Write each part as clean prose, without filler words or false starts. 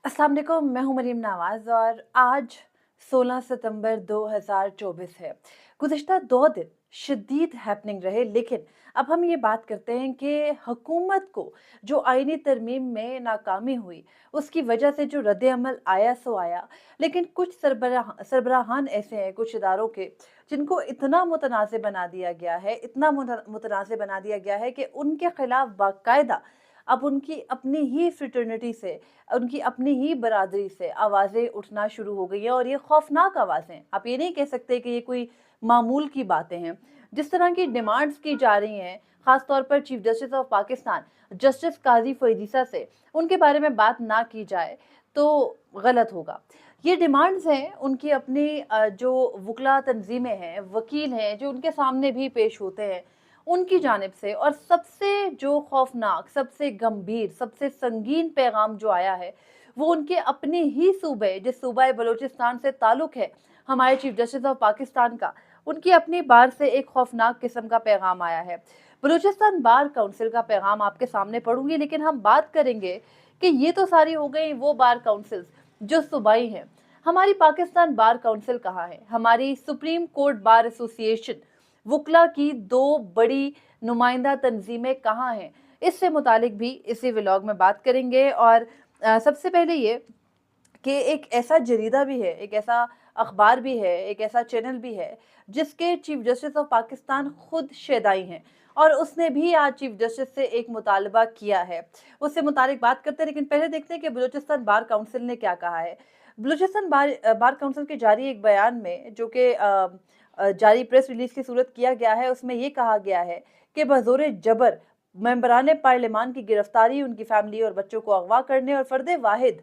अस्सलाम वालेकुम, मैं हूँ मरीम नवाज़ और आज 16 सितंबर 2024 है। गुज़िश्ता 2 दिन शदीद हैपनिंग रहे, लेकिन अब हम ये बात करते हैं कि हुकूमत को जो आईनी तरमीम में नाकामी हुई, उसकी वजह से जो रद्द-ए-अमल आया सो आया। लेकिन कुछ सरबराहान ऐसे हैं कुछ इदारों के, जिनको इतना मुतनाज़िर बना दिया गया है, इतना मुतनाज़िर बना दिया गया है कि उनके खिलाफ बाकायदा अब उनकी अपनी ही फ्रेटर्निटी से, उनकी अपनी ही बरादरी से आवाज़ें उठना शुरू हो गई हैं और ये खौफनाक आवाज़ें हैं। आप ये नहीं कह सकते कि ये कोई मामूल की बातें हैं। जिस तरह की डिमांड्स की जा रही हैं, ख़ास तौर पर chief justice of Pakistan, justice Qazi फ़रीसा से, उनके बारे में बात ना की जाए, तो गलत होगा। ये डिमांड्स हैं उनकी अपनी जो वुकला तंज़ीमें हैं, वकील हैं, जो उनके सामने भी पेश होते हैं, उनकी जानिब से। और सबसे जो खौफनाक, सबसे गंभीर, सबसे संगीन पैगाम जो आया है, वो उनके अपने ही सूबे, जिस सूबा बलूचिस्तान से ताल्लुक़ है हमारे चीफ जस्टिस ऑफ पाकिस्तान का, उनकी अपनी बार से एक खौफनाक किस्म का पैगाम आया है। बलूचिस्तान बार काउंसिल का पैगाम आपके सामने पढ़ूँगी, लेकिन हम बात करेंगे कि ये तो सारी हो गई वो बार काउंसिल्स जो सूबाई हैं। हमारी पाकिस्तान बार काउंसिल कहाँ है? हमारी सुप्रीम कोर्ट बार एसोसिएशन, वुकला की 2 बड़ी नुमाइंदा तंजीमें कहाँ हैं? इससे मुतालिक भी इसी व्लॉग में बात करेंगे। और सबसे पहले ये कि एक ऐसा जरीदा भी है, एक ऐसा अखबार भी है, एक ऐसा चैनल भी है, जिसके चीफ जस्टिस ऑफ पाकिस्तान खुद शहदाई हैं और उसने भी आज चीफ जस्टिस से एक मुतालबा किया है। उससे मुतालिक बात करते हैं, लेकिन पहले देखते हैं कि बलूचिस्तान बार काउंसिल ने क्या कहा है। बलूचिस्तान बार काउंसिल के जारी एक बयान में, जो कि जारी प्रेस रिलीज़ की सूरत किया गया है, उसमें ये कहा गया है कि बज़ोर जबर मेंबरान पार्लियामान की गिरफ्तारी, उनकी फैमिली और बच्चों को अगवा करने और फर्द वाहिद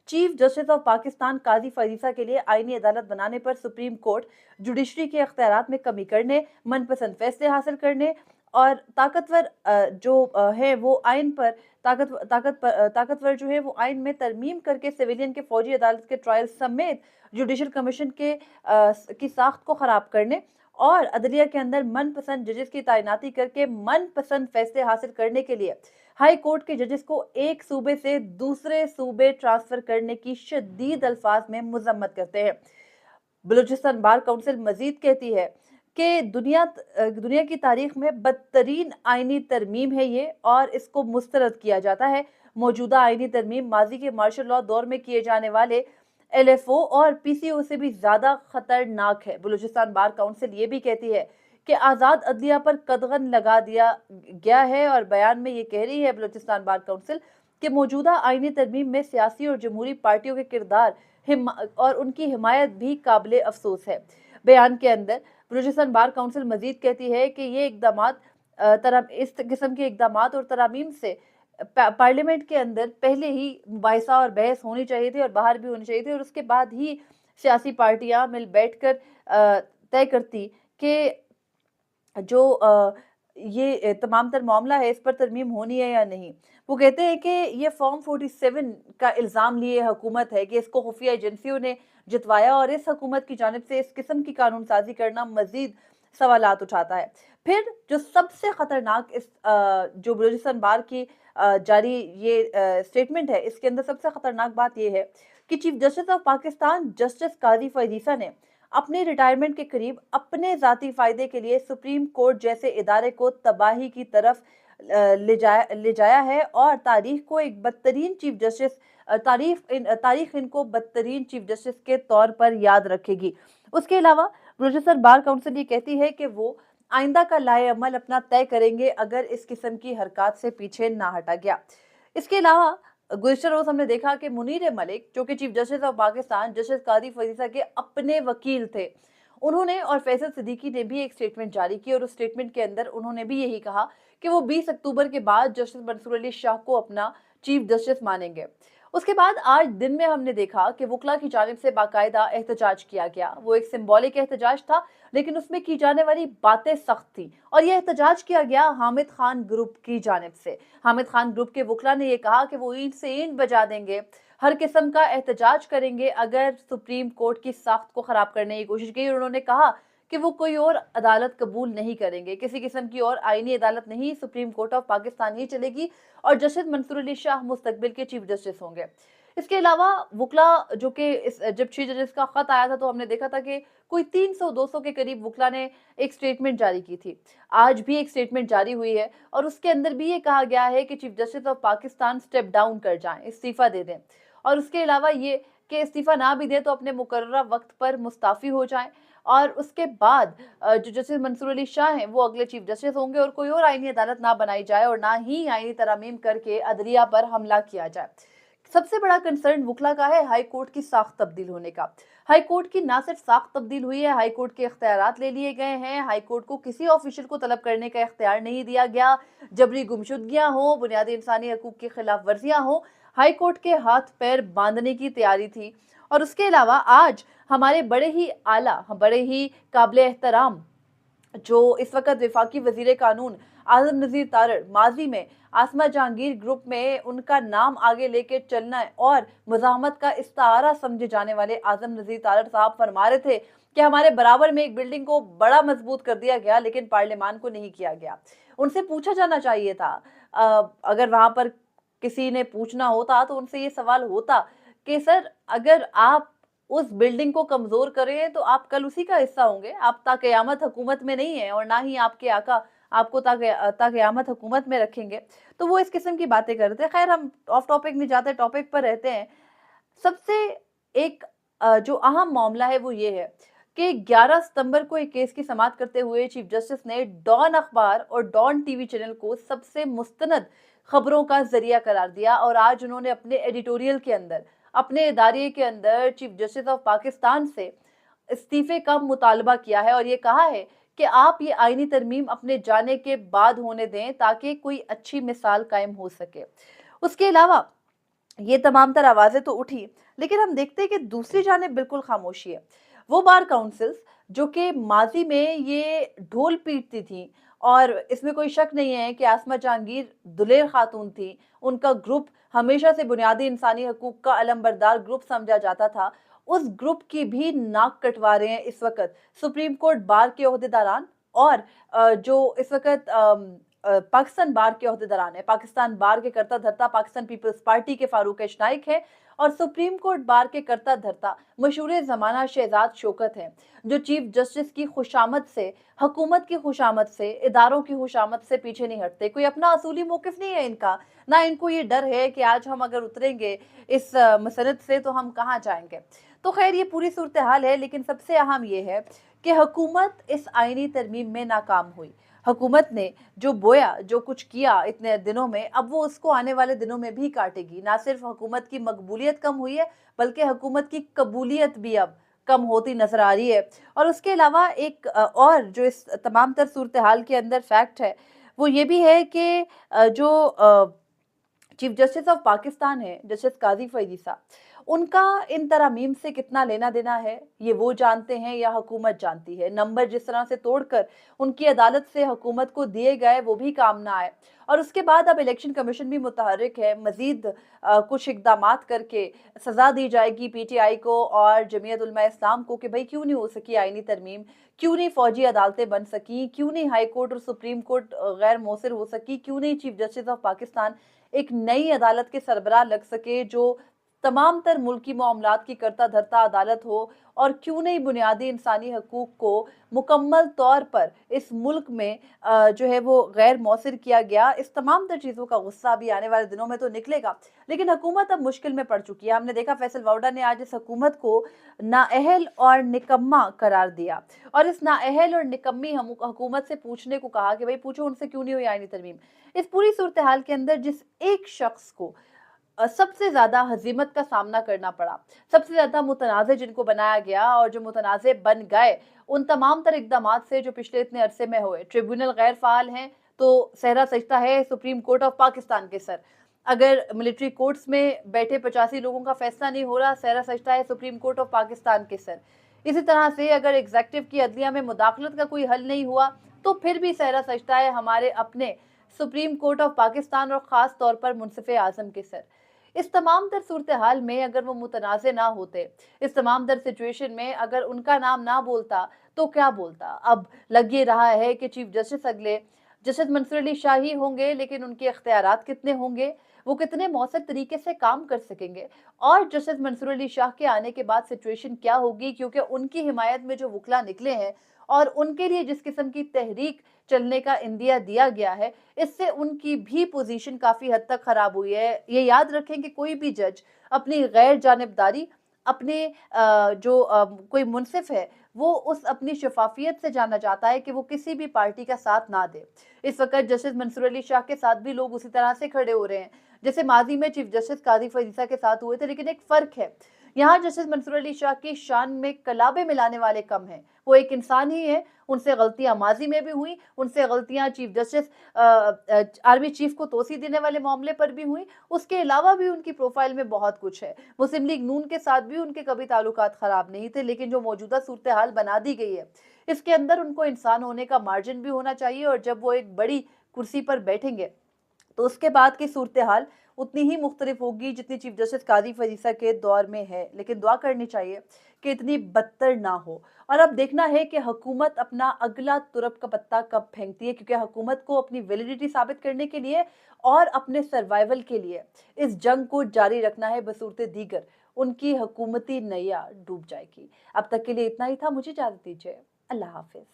चीफ जस्टिस ऑफ पाकिस्तान काजी फरीसा के लिए आईनी अदालत बनाने पर सुप्रीम कोर्ट जुडिशरी के अख्तियारात में कमी करने, मनपसंद फैसले हासिल करने और ताकतवर है वो आइन पर ताकतवर जो है वो आइन में तरमीम करके सिविलियन के फौजी अदालत के ट्रायल समेत जुडिशल कमीशन की साख्त को खराब करने और अदलिया के अंदर मनपसंद जजेस की तैनाती करके मनपसंद फैसले हासिल करने के लिए हाई कोर्ट के जजेस को एक सूबे से दूसरे सूबे ट्रांसफर करने की शदीद अल्फाज में मजम्मत करते हैं। बलूचिस्तान बार काउंसिल मजीद कहती है कि दुनिया की तारीख में बदतरीन आईनी तरमीम है ये, और इसको मुस्तरद किया जाता है। मौजूदा आईनी तरमीम माजी के मार्शल लॉ दौर में किए जाने वाले एलएफओ और पीसीओ से भी ज्यादा खतरनाक है। बलूचिस्तान बार काउंसिल ये भी कहती है कि आज़ाद अदलिया पर कदगन लगा दिया गया है, और बयान में ये कह रही है बलूचिस्तान बार काउंसिल कि मौजूदा आईनी तरमीम में सियासी और जमहूरी पार्टियों के किरदार और उनकी हिमायत भी काबिल अफसोस है। बयान के अंदर बलूचिस्तान बार काउंसिल मजीद कहती है कि ये इकदामात इस किस्म के इकदामात और तरामीम से पार्लियामेंट के अंदर पहले ही मुबाहिसा और बहस होनी चाहिए थी और बाहर भी होनी चाहिए थी, और उसके बाद ही सियासी पार्टियां मिल बैठकर तय करती कि जो ये तमाम तर मामला है, इस पर तरमीम होनी है या नहीं। वो कहते हैं कि ये फॉर्म 47 का इल्ज़ाम लिए हुकूमत है कि इसको खुफिया एजेंसियों ने जितवाया, और इस हुकूमत की जानिब से इस किस्म की कानून साजी करना मजीद सवालात उठाता है। फिर जो सबसे ख़तरनाक जो बलूचिस्तान बार की जारी ये स्टेटमेंट है, इसके अंदर सबसे ख़तरनाक बात यह है कि chief justice of Pakistan justice काजी फरीसा ने अपने रिटायरमेंट के करीब अपने ज़ाती फ़ायदे के लिए सुप्रीम कोर्ट जैसे इदारे को तबाही की तरफ ले जाया है, और तारीख को एक बदतरीन चीफ जस्टिस तारीख इनको बदतरीन चीफ जस्टिस के तौर पर याद रखेगी। उसके अलावा बलूचिस्तान बार काउंसिल ये कहती है कि वो आइंदा का लाए अमल अपना तय करेंगे अगर इस किस्म की हरकत से पीछे ना हटा गया। इसके अलावा गुज़िश्ता रोज़ हमने देखा कि मुनीर मलिक, जो कि chief justice of Pakistan justice कादी फरीसा के अपने वकील थे, उन्होंने और फैसल सिद्दीकी ने भी एक स्टेटमेंट जारी की, और उस स्टेटमेंट के अंदर उन्होंने भी यही कहा कि वो 20 अक्टूबर के बाद जस्टिस मंसूर अली शाह को अपना चीफ जस्टिस मानेंगे। उसके बाद आज दिन में हमने देखा कि वुकला की जानिब से बाकायदा एहतजाज किया गया। वो एक सिंबॉलिक एहतजाज था, लेकिन उसमें की जाने वाली बातें सख्त थी, और यह एहतजाज किया गया हामिद खान ग्रुप की जानिब से। हामिद खान ग्रुप के वुकला ने यह कहा कि वो ईंट से ईंट बजा देंगे, हर किस्म का एहतजाज करेंगे अगर सुप्रीम कोर्ट की साख्त को खराब करने की कोशिश की। उन्होंने कहा कि वो कोई और अदालत कबूल नहीं करेंगे, किसी किस्म की और आईनी अदालत नहीं, सुप्रीम कोर्ट ऑफ पाकिस्तान ही चलेगी और जस्टिस मंसूर अली शाह मुस्तकबिल के चीफ जस्टिस होंगे। इसके अलावा वुकला जो कि जब 6 जजेस का खत आया था तो हमने देखा था कि कोई 300-200 के करीब वुकला ने एक स्टेटमेंट जारी की थी। आज भी एक स्टेटमेंट जारी हुई है और उसके अंदर भी ये कहा गया है कि chief justice of Pakistan step down कर जाएं, इस्तीफा दे दें। और उसके अलावा ये कि इस्तीफा ना भी दें तो अपने मुकर्ररा वक्त पर मुस्ताफी हो जाएं और उसके बाद जो जस्टिस मंसूर अली शाह हैं वो अगले चीफ जस्टिस होंगे और कोई और आईनी अदालत ना बनाई जाए और ना ही आईनी तरमीम करके अदलिया पर हमला किया जाए। सबसे बड़ा कंसर्न वुकला का है हाई कोर्ट की साख तब्दील होने का। हाई कोर्ट की ना सिर्फ साख तब्दील हुई है, हाई कोर्ट के इख्तियारात ले लिए गए हैं। हाई कोर्ट को किसी ऑफिशियल को तलब करने का इख्तियार नहीं दिया गया। जबरी गुमशुदगियां हो, बुनियादी इंसानी हकूक की खिलाफ वर्जियां हो, हाई कोर्ट के हाथ पैर बांधने की तैयारी थी। और उसके अलावा आज हमारे बड़े ही आला, बड़े ही काबिल एहतराम जो इस वक्त वफाकी वजीर कानून आजम नज़ीर तारड़, माजी में आसमा जहांगीर ग्रुप में उनका नाम आगे लेके चलना और मुजाहमत का इस्तारा समझे जाने वाले आजम नज़ीर तारड़ साहब फरमा रहे थे कि हमारे बराबर में एक बिल्डिंग को बड़ा मजबूत कर दिया गया लेकिन पार्लियामान को नहीं किया गया। उनसे पूछा जाना चाहिए था, अगर वहां पर किसी ने पूछना होता तो उनसे ये सवाल होता कि सर अगर आप उस बिल्डिंग को कमजोर करें तो आप कल उसी का हिस्सा होंगे। आप ताक़यामत हुकूमत में नहीं है और ना ही आपके आका आपको ताक़यामत हुकूमत में रखेंगे। तो वो इस किस्म की बातें करते हैं। खैर हम ऑफ टॉपिक नहीं जाते, टॉपिक पर रहते हैं। सबसे एक जो अहम मामला है वो ये है कि 11 सितंबर को एक केस की समाअत करते हुए चीफ जस्टिस ने डॉन अखबार और डॉन टीवी चैनल को सबसे मुस्तनद खबरों का जरिया करार दिया और आज उन्होंने अपने एडिटोरियल के अंदर, अपने इदारे के अंदर चीफ जस्टिस ऑफ पाकिस्तान से इस्तीफे का मुतालबा किया है और ये कहा है कि आप ये आईनी तरमीम अपने जाने के बाद होने दें ताकि कोई अच्छी मिसाल कायम हो सके। उसके अलावा ये तमाम तर आवाजें तो उठी लेकिन हम देखते हैं कि दूसरी जानिब बिल्कुल खामोशी है। वो बार काउंसिल्स जो कि माजी में ये ढोल पीटती थी और इसमें कोई शक नहीं है कि आसमा जहांगीर दुलेर खातून थी, उनका ग्रुप हमेशा से बुनियादी इंसानी हकूक का अलमबरदार ग्रुप समझा जाता था। उस ग्रुप की भी नाक कटवा रहे हैं इस वक्त सुप्रीम कोर्ट बार के ओहदेदारान और जो इस वक्त पाकिस्तान बार के ओहदेदारान है। पाकिस्तान बार के करता धरता पाकिस्तान पीपल्स पार्टी के फारूक नाइक है और सुप्रीम कोर्ट बार के करता धरता मशहूर जमाना शहजाद शौकत है, जो चीफ जस्टिस की खुशामद से, हुकूमत की खुशामद से, इदारों की खुशामद से पीछे नहीं हटते। कोई अपना असूली मौकिफ नहीं है इनका, ना इनको ये डर है कि आज हम अगर उतरेंगे इस मसनद से तो हम कहाँ जाएंगे। तो खैर ये पूरी सूरत हाल है लेकिन सबसे अहम ये है कि हुकूमत इस आईनी तरमीम में नाकाम हुई। हुकूमत ने जो बोया, जो कुछ किया इतने दिनों में, अब वो उसको आने वाले दिनों में भी काटेगी। ना सिर्फ हुकूमत की मकबूलियत कम हुई है बल्कि हुकूमत की कबूलियत भी अब कम होती नजर आ रही है। और उसके अलावा एक और जो इस तमाम तर सूरत हाल के अंदर फैक्ट है वो ये भी है कि जो चीफ जस्टिस ऑफ पाकिस्तान है जस्टिस काजी फैजी साहब, उनका इन तरामीम से कितना लेना देना है ये वो जानते हैं या हुकूमत जानती है। नंबर जिस तरह से तोड़कर उनकी अदालत से हुकूमत को दिए गए वो भी काम ना आए और उसके बाद अब इलेक्शन कमीशन भी मुतहर्रिक है, मजीद कुछ इकदामात करके सजा दी जाएगी पीटीआई को और जमीयत उलमा इस्लाम को कि भाई क्यों नहीं हो सकी आईनी तरमीम, क्यों नहीं फौजी अदालतें बन सकी, क्यों नहीं हाई कोर्ट और सुप्रीम कोर्ट गैर मौसर हो सकी, क्यों नहीं चीफ जस्टिस ऑफ पाकिस्तान एक नई अदालत के सरबराह लग सके जो तमाम तर मुल्की मामलात की करता धरता अदालत हो और क्यों नहीं बुनियादी इंसानी हकूक को मुकम्मल तौर पर इस मुल्क में जो है वो गैर मौसर किया गया। इस तमाम तर चीज़ों का गुस्सा भी आने वाले दिनों में तो निकलेगा लेकिन हुकूमत अब मुश्किल में पड़ चुकी है। हमने देखा फैसल वाउडा ने आज इस हुकूमत को नाअहल और निकम्मा करार दिया और इस नाअहल और निकम्मी हुकूमत से पूछने को कहा कि भाई पूछो उनसे क्यों नहीं हुई आईनी तरमीम। इस पूरी सूरत हाल के अंदर जिस एक शख्स को सबसे ज्यादा हजीमत का सामना करना पड़ा, सबसे ज्यादा मुतनाज़े जिनको बनाया गया और जो मुतनाज़े बन गए, उन तमाम तर इक़दामात से जो पिछले इतने अरसे में हुए। ट्रिब्यूनल गैर फ़ाल हैं तो सहरा सजता है सुप्रीम कोर्ट ऑफ पाकिस्तान के सर। अगर मिलिट्री कोर्ट्स में बैठे 85 लोगों का फैसला नहीं हो रहा, सहरा सजता है सुप्रीम कोर्ट ऑफ पाकिस्तान के सर। इसी तरह से अगर एग्जेक्टिव की अदलिया में मुदाखलत का कोई हल नहीं हुआ तो फिर भी सहरा सजता है हमारे अपने सुप्रीम कोर्ट ऑफ पाकिस्तान और ख़ास तौर पर मुनसिफ़ आज़म के सर। इस तमाम तर सूरत हाल में अगर वो मुतनाज़े ना होते, इस तमाम तर सिचुएशन में अगर उनका नाम ना बोलता तो क्या बोलता। अब लग ये रहा है कि चीफ जस्टिस अगले जस्टिस मंसूर अली शाह ही होंगे लेकिन उनके इख्तियारात कितने होंगे वो कितने मौसर तरीके से काम कर सकेंगे और जस्टिस मंसूर अली शाह के आने के बाद सिचुएशन क्या होगी, क्योंकि उनकी हिमायत में जो वकला निकले हैं और उनके लिए जिस किस्म की तहरीक चलने का इंदिया दिया गया है, इससे उनकी भी पोजीशन काफी हद तक खराब हुई है। ये याद रखें कि कोई भी जज अपनी गैर जानिबदारी, अपने कोई मुनसिफ है, वो उस अपनी शफाफियत से जाना जाता है कि वो किसी भी पार्टी का साथ ना दे। इस वक्त जस्टिस मंसूर अली शाह के साथ भी लोग उसी तरह से खड़े हो रहे हैं जैसे माजी में चीफ जस्टिस काजी फरीसा के साथ हुए थे, लेकिन एक फर्क है, यहाँ जस्टिस मंसूर अली शाह की शान में कलाबे मिलाने वाले कम हैं। वो एक इंसान ही है, उनसे गलतियां माजी में भी हुई, उनसे गलतियां चीफ जस्टिस आर्मी चीफ को तोसी देने वाले मामले पर भी हुई। उसके अलावा भी उनकी प्रोफाइल में बहुत कुछ है। मुस्लिम लीग नून के साथ भी उनके कभी ताल्लुकात खराब नहीं थे, लेकिन जो मौजूदा सूरत हाल बना दी गई है, इसके अंदर उनको इंसान होने का मार्जिन भी होना चाहिए। और जब वो एक बड़ी कुर्सी पर बैठेंगे तो उसके बाद की सूरत हाल उतनी ही मुख्तलिफ होगी जितनी चीफ जस्टिस काजी फरीसा के दौर में है। लेकिन दुआ करनी चाहिए कि इतनी बदतर ना हो। और अब देखना है कि हुकूमत अपना अगला तुरप का पत्ता कब फेंकती है, क्योंकि हुकूमत को अपनी वैलिडिटी साबित करने के लिए और अपने सर्वाइवल के लिए इस जंग को जारी रखना है। बसूरत दीगर उनकी हुकूमती नैया डूब जाएगी। अब तक के लिए इतना ही था। मुझे इजाजत दीजिए। अल्लाह हाफिज।